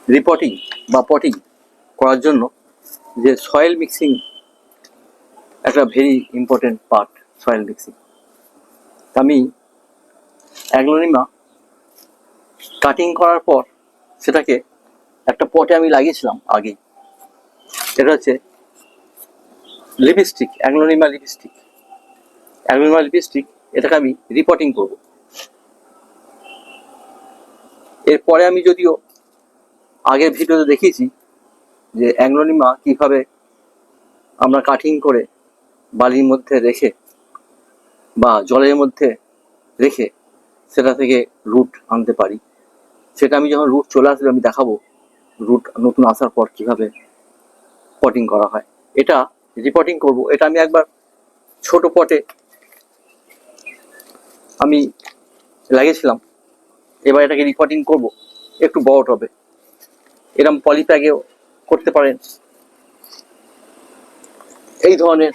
Reporting বা potting করার জন্য যে সয়েল মিক্সিং একটা very important part. Soil mixing আমি অ্যাগ্লোনিমা কাটিং করার পর সেটাকে একটা পটে আমি লাগিয়েছিলাম আগে। এটা হচ্ছে lipstick, aglaonema lipstick. Aglaonema lipstick এটাকে আমি রিপোর্টিং করব। এরপরে আমি যদিও আগের ভিডিওতে দেখিয়েছি যে অ্যাগ্লোনিমা কিভাবে আমরা কাটিং করে বালির মধ্যে রেখে বা জলের মধ্যে রেখে সেটা থেকে রুট আনতে পারি। সেটা আমি যখন রুট চলে আসবে আমি দেখাবো রুট নতুন আসার পর কিভাবে পটিং করা হয়। এটা রিপোর্টিং করব। এটা আমি একবার ছোট পটে আমি লাগিয়েছিলাম, এবার এটাকে রিপোর্টিং করব একটু বড় টবে। এরকম পলিপ্যাগেও করতে পারেন, এই ধরনের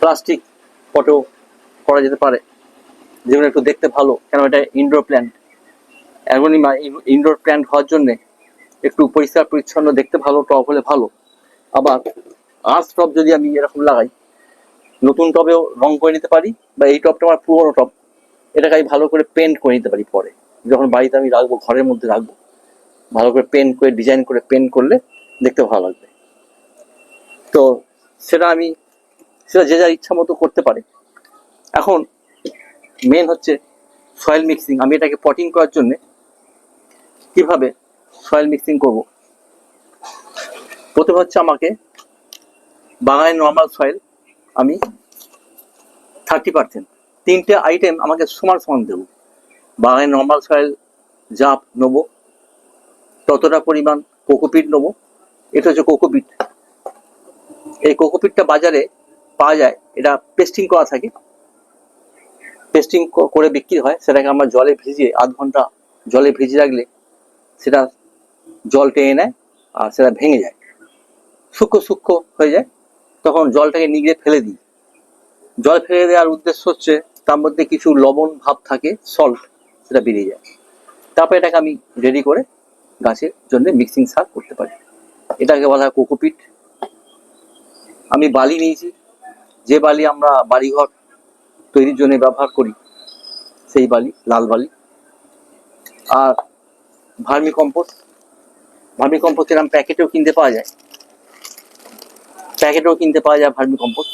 প্লাস্টিক পটেও করা যেতে পারে, যেগুলো একটু দেখতে ভালো, কেন এটা indoor plant. Aglaonema indoor plant হওয়ার জন্যে একটু পরিষ্কার পরিচ্ছন্ন দেখতে ভালো টব হলে ভালো। আবার আর্চ টব যদি আমি এরকম লাগাই, নতুন টবেও রং করে নিতে পারি, বা এই টবটা আমার পুরোনো টব, এটাকে আমি ভালো করে পেন্ট করে নিতে পারি। পরে যখন বাড়িতে আমি রাখবো, ঘরের মধ্যে রাখবো, ভালো করে পেন্ট করে ডিজাইন করে পেন্ট করলে দেখতে ভালো লাগবে। তো সেটা যে যার ইচ্ছা মতো করতে পারে। এখন মেন হচ্ছে সয়েল মিক্সিং। আমি এটাকে পটিং করার জন্য কিভাবে সয়েল মিক্সিং করব। প্রথমে হচ্ছে আমাকে বাগানের নর্মাল সয়েল আমি 30%, তিনটে আইটেম আমাকে সমান সমান দেবো। বাগানের নর্মাল সয়েল যা নেবো ততটা পরিমাণ কোকোপিট নেবো। এটা হচ্ছে কোকোপিট। এই কোকোপিটটা বাজারে পাওয়া যায়, এটা পেস্টিং করা থাকে, পেস্টিং করে বিক্রি হয়। সেটাকে আমরা জলে ভিজিয়ে আধ ঘন্টা জলে ভিজিয়ে রাখলে সেটা জল টেনে নেয় আর সেটা ভেঙে যায়, সূক্ষ্ম সূক্ষ্ম হয়ে যায়। তখন জলটাকে নিগড়ে ফেলে দিই। জল ফেলে দেওয়ার উদ্দেশ্য হচ্ছে তার মধ্যে কিছু লবণ ভাব থাকে, সল্ট, সেটা বেরিয়ে যায়। তারপর এটাকে আমি রেডি করে গাছের জন্য মিক্সিং সার করতে পারি। এটাকে বলা হয় কোকোপিট। আমি বালি নিয়েছি, যে বালি আমরা বাড়িঘর তৈরির জন্য ব্যবহার করি সেই বালি, লাল বালি। আর ভার্মি কম্পোস্ট। ভার্মি কম্পোস্ট এরকম প্যাকেটেও কিনতে পাওয়া যায়, ভার্মি কম্পোস্ট।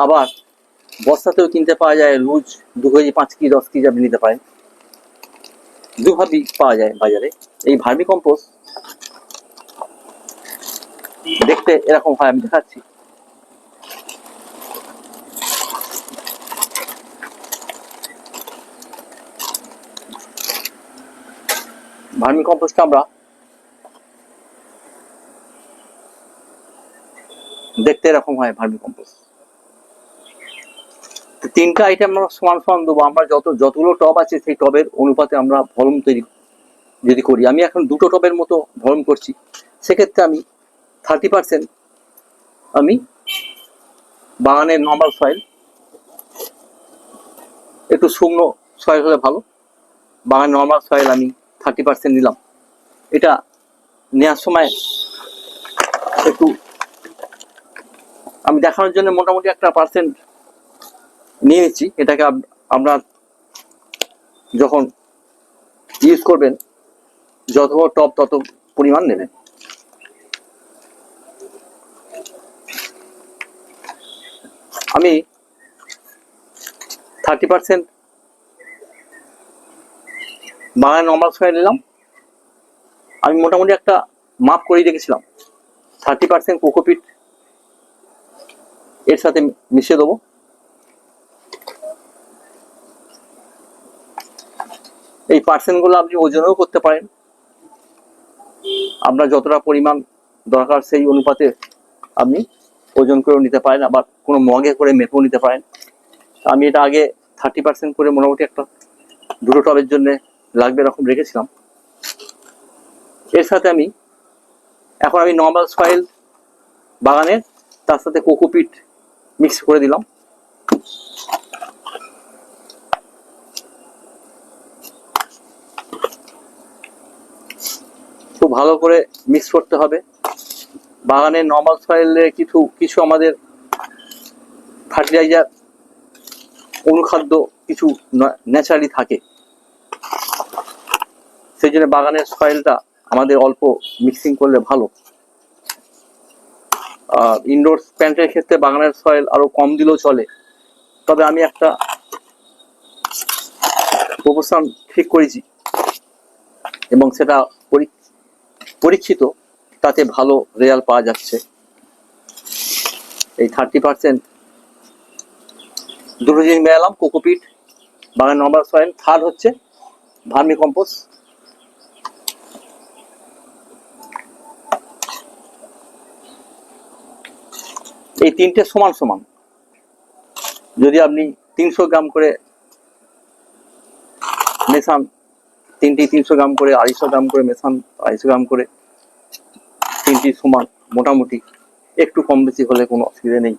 আবার বস্তাতেও কিনতে পাওয়া যায়, লুজ 2 কেজি 5 কেজি 10 কেজি আপনি নিতে পারেন। দুভাবেই পাওয়া যায় বাজারে। এই ভার্মি কম্পোস্ট দেখতে এরকম হয়, আমি দেখাচ্ছি। ভার্মি কম্পোস্টটা আমরা দেখতে এরকম হয়। ভার্মি কম্পোস্ট তিনটা আইটেম আমরা সমান সমান দেবো। আমরা যতগুলো টব আছে সেই টবের অনুপাতে আমরা ভরম তৈরি যদি করি। আমি এখন 2টো টবের মতো ভরম করছি, সেক্ষেত্রে আমি 30% আমি বাগানের নর্মাল সয়েল, একটু শুকনো সয়েল হলে ভালো, বাগানের নর্মাল সয়েল আমি 30% নিলাম। এটা নেওয়ার সময় একটু আমি দেখানোর জন্য মোটামুটি একটা পার্সেন্ট নিয়ে নিচ্ছি। এটাকে আমরা যখন ইউজ করবেন যত টব তত পরিমাণ নেবেন। আমি 30% বাগানের নর্মাল সয়েল নিলাম। আমি মোটামুটি একটা মাপ করে রেখেছিলাম। 30% কোকোপিট এর সাথে মিশিয়ে দেবো। এই পার্সেন্টগুলো আপনি ওজনেও করতে পারেন, আপনার যতটা পরিমাণ দরকার সেই অনুপাতে আপনি ওজন করেও নিতে পারেন, আবার কোনো মগে করে মেপেও নিতে পারেন। আমি এটা আগে 30% করে মোটামুটি একটা 2টো টবের জন্য লাগবে এরকম রেখেছিলাম। এর সাথে এখন আমি নর্মাল সয়েল বাগানের, তার সাথে কোকোপিট মিক্স করে দিলাম। খুব ভালো করে মিক্স করতে হবে। বাগানের নর্মাল সয়েলে কিছু কিছু আমাদের ফার্টিলাইজার অনুখাদ্য কিছু ন্যাচারালি থাকে, সেই জন্য বাগানের সয়েলটা আমাদের অল্প মিক্সিং করলে ভালো। আর ইনডোর প্ল্যান্টের ক্ষেত্রে বাগানের সয়েল আরো কম দিলেও চলে, তবে আমি একটা প্রপোর্শন ঠিক করেছি এবং সেটা পরীক্ষিত, তাতে ভালো রেজাল্ট পাওয়া যাচ্ছে। এই 30% দুটো জিনিস মেলালাম, কোকোপিট, বাগান নর্মাল সয়েল, থার্ড হচ্ছে ভার্মি কম্পোস্ট। এই তিনটে সমান সমান, যদি আপনি 300 গ্রাম করে মেশান, 300 গ্রাম করে, 250 গ্রাম করে মেশান, 250 গ্রাম করে, তিনটি সমান, মোটামুটি একটু কম বেশি হলে কোনো অসুবিধা নেই,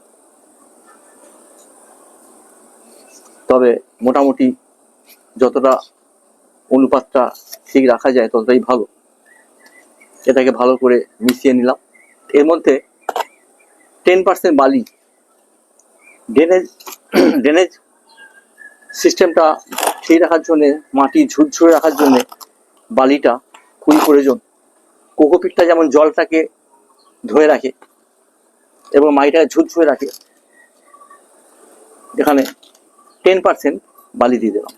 তবে মোটামুটি যতটা অনুপাতটা ঠিক রাখা যায় ততটাই ভালো। এটাকে ভালো করে মিশিয়ে নিলাম। এর মধ্যে 10% বালি, ড্রেনেজ সিস্টেমটা ঠিক রাখার জন্য, মাটি ঝুরঝুরে রাখার জন্য বালিটা খুবই প্রয়োজন। কোকোপিটটা যেমন জলটাকে ধরে রাখে এবং মাটিটাকে ঝুরঝুরে রাখে, এখানে 10% বালি দিয়ে দিলাম।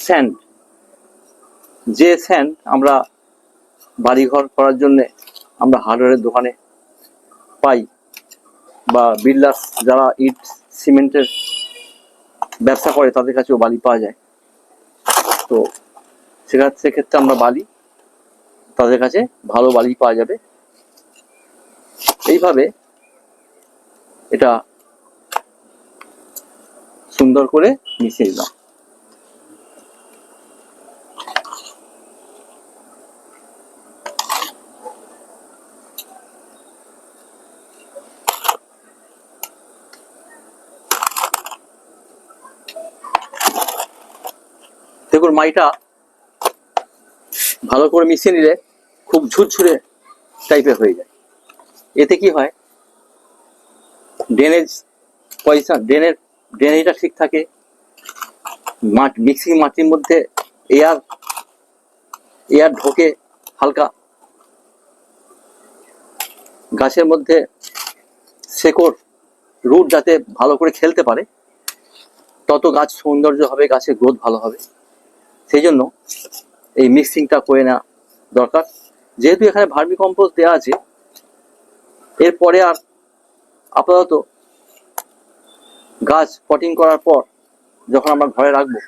স্যান্ড, যে স্যান্ড আমরা বাড়িঘর করার জন্য আমরা হার্ডওয়্যারের দোকানে পাই, বা বিল্ডার্স যারা ইট সিমেন্টের ব্যবসা করে তাদের কাছেও বালি পাওয়া যায়, তো সেক্ষেত্রে আমরা বালি, তাদের কাছে ভালো বালি পাওয়া যাবে। এইভাবে এটা সুন্দর করে মিশিয়ে দিলাম। দেখুন মাটিটা ভালো করে মিশিয়ে নিলে খুব ঝুরঝুরে টাইপের হয়ে যায়। এতে কি হয়, ড্রেনেজটা ঠিক থাকে, মিক্সিং মাটির মধ্যে এয়ার ঢোকে হালকা, গাছের মধ্যে শেকড় রুট যাতে ভালো করে খেলতে পারে, তত গাছ সৌন্দর্য হবে, গাছের গ্রোথ ভালো হবে। সেই জন্য এই মিক্সিংটা করে নেওয়া দরকার। যেহেতু এখানে ভার্মি কম্পোস্ট দেওয়া আছে, এরপরে আর আপাতত গাছ পটিং করার পর যখন আমরা ঘরে রাখবো,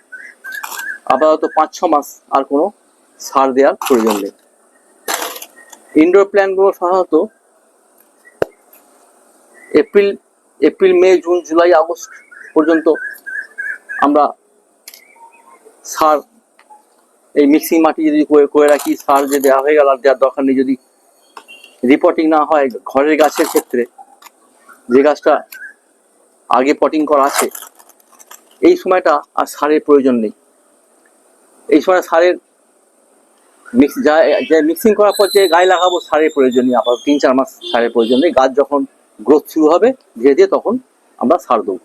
আপাতত 5-6 মাস আর কোনো সার দেওয়ার প্রয়োজন নেই। ইনডোর প্ল্যান্টগুলো সাধারণত April May June July August পর্যন্ত আমরা সার, এই মিক্সিং মাটি যদি করে রাখি, সার যে দেওয়া হয়ে গেল আর দেওয়ার দরকার নেই। যদি রিপোর্টিং না হয় ঘরের গাছের ক্ষেত্রে, যে গাছটা আগে পটিং করা আছে, এই সময়টা আর সারের প্রয়োজন নেই। এই সময় সারের মিক্সিং করার পর যে গায়ে লাগাবো সারের প্রয়োজন নেই, আপাতত 3-4 মাস সারের প্রয়োজন নেই। গাছ যখন গ্রোথ শুরু হবে ধীরে ধীরে তখন আমরা সার দেবো।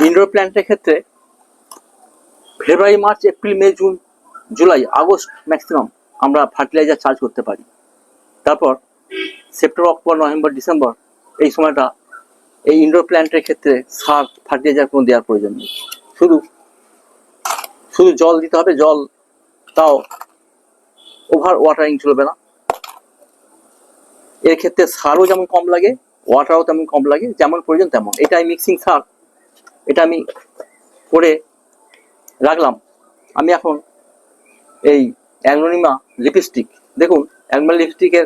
ইনডোর প্ল্যান্টের ক্ষেত্রে February March April May June July August maximum আমরা ফার্টিলাইজার চার্জ করতে পারি। তারপর সেপ্টেম্বর অক্টোবর নভেম্বর ডিসেম্বর এই সময়টা এই ইনডোর প্ল্যান্টের ক্ষেত্রে সার ফার্টিলাইজার কোনো দেওয়ার প্রয়োজন নেই, শুধু জল দিতে হবে। জল তাও ওভার ওয়াটারিং চলবে না। এর ক্ষেত্রে সারও যেমন কম লাগে, ওয়াটারও তেমন কম লাগে, যেমন প্রয়োজন তেমন। এটাই মিক্সিং সার, এটা আমি করে রাখলাম। আমি এখন এই অ্যাগ্লোনিমা লিপস্টিক, দেখুন অ্যাগ্লোনিমা লিপস্টিকের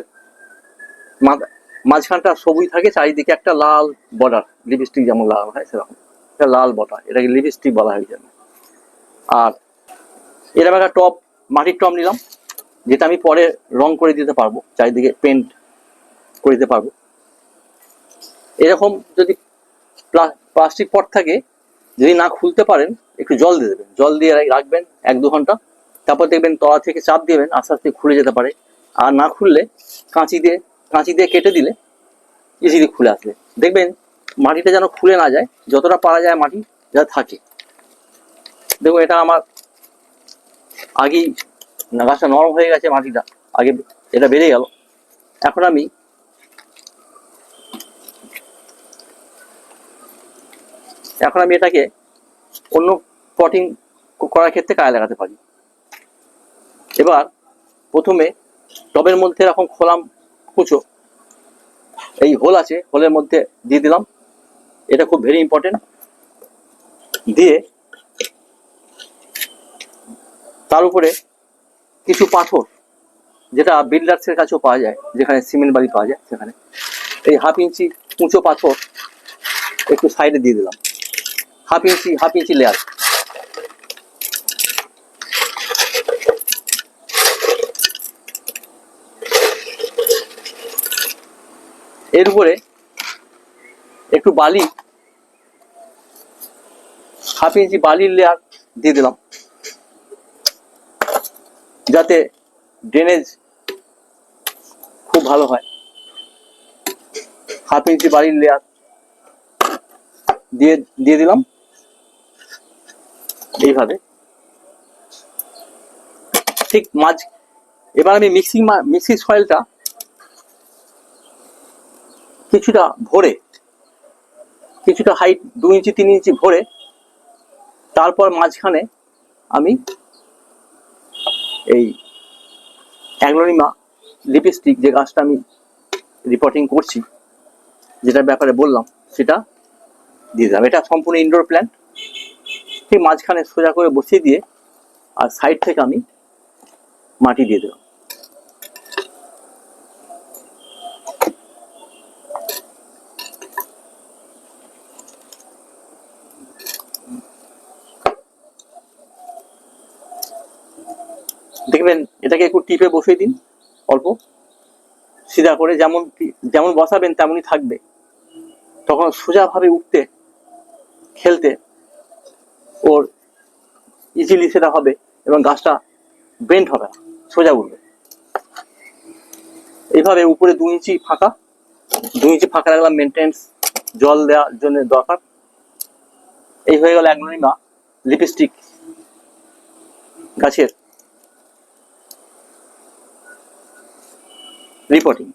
মাঝখানটা সবুজ থাকে, চারিদিকে একটা লাল বর্ডার, লিপস্টিক যেমন লাল হয় সেরকম একটা লাল বর্ডার, এটাকে লিপস্টিক বলা হয় যেন। আর এরকম একটা টপ, মাটির টপ নিলাম, যেটা আমি পরে রং করে দিতে পারবো, চারিদিকে পেন্ট করে দিতে পারবো। এরকম যদি প্লাস্টিক পট থাকে যদি না খুলতে পারেন একটু জল দিয়ে দেবেন, জল দিয়ে রাখবেন 1-2 ঘন্টা, তারপর দেখবেন তলা থেকে চাপ দিবেন, আস্তে আস্তে খুলে যেতে পারে। আর না খুললে কাঁচি দিয়ে কেটে দিলে ইজিলি খুলে আসবে। দেখবেন মাটিটা যেন খুলে না যায়, যতটা পারা যায় মাটি যা থাকে। দেখুন এটা আমার আগেই গাছটা নরম হয়ে গেছে, মাটিটা আগে এটা বেড়ে গেল। এখন আমি এটাকে অন্য পটিং করার ক্ষেত্রে কাজে লাগাতে পারি। এবার প্রথমে টবের মধ্যে এরকম খোলাম কুচো, এই হোল আছে, হোলের মধ্যে দিয়ে দিলাম, এটা খুব ভেরি ইম্পর্টেন্ট। দিয়ে তার উপরে কিছু পাথর, যেটা বিল্ডার্সের কাছেও পাওয়া যায়, যেখানে সিমেন্ট বালি পাওয়া যায় সেখানে, এই 1/2 ইঞ্চি উঁচু পাথর একটু সাইডে দিয়ে দিলাম, 1/2 ইঞ্চি লেয়ার। এর উপরে একটু বালি, 1/2 ইঞ্চি বালির লেয়ার দিয়ে দিলাম, যাতে ড্রেনেজ খুব ভালো হয়। 1/2 ইঞ্চি বালির লেয়ার দিয়ে দিলাম এইভাবে। ঠিক এবার আমি মিক্সিং সয়েলটা কিছুটা ভরে, কিছুটা হাইট 2 ইঞ্চি 3 ইঞ্চি ভরে, তারপর মাঝখানে আমি এই অ্যাগ্লোনিমা লিপস্টিক, যে গাছটা আমি রিপোর্টিং করছি, যেটার ব্যাপারে বললাম, সেটা দিয়ে দিলাম। এটা সম্পূর্ণ ইনডোর প্ল্যান্ট। ঠিক মাঝখানে সোজা করে বসিয়ে দিয়ে আর সাইড থেকে আমি মাটি দিয়ে দিলাম। দেখবেন এটাকে একটু টিপে বসিয়ে দিন, অল্প সিধা করে, যেমন বসাবেন তেমনই থাকবে। তখন সোজাভাবে উঠতে খেলতে ওর ইজিলি সেটা হবে, এবং গাছটা বেন্ড হবে না, সোজা উঠবে। এইভাবে উপরে 2 ইঞ্চি ফাঁকা রাখলাম, মেনটেন্স জল দেওয়ার জন্য দরকার। এই হয়ে গেল অ্যাগ্লোনিমা লিপস্টিক গাছের রিপোর্টিং।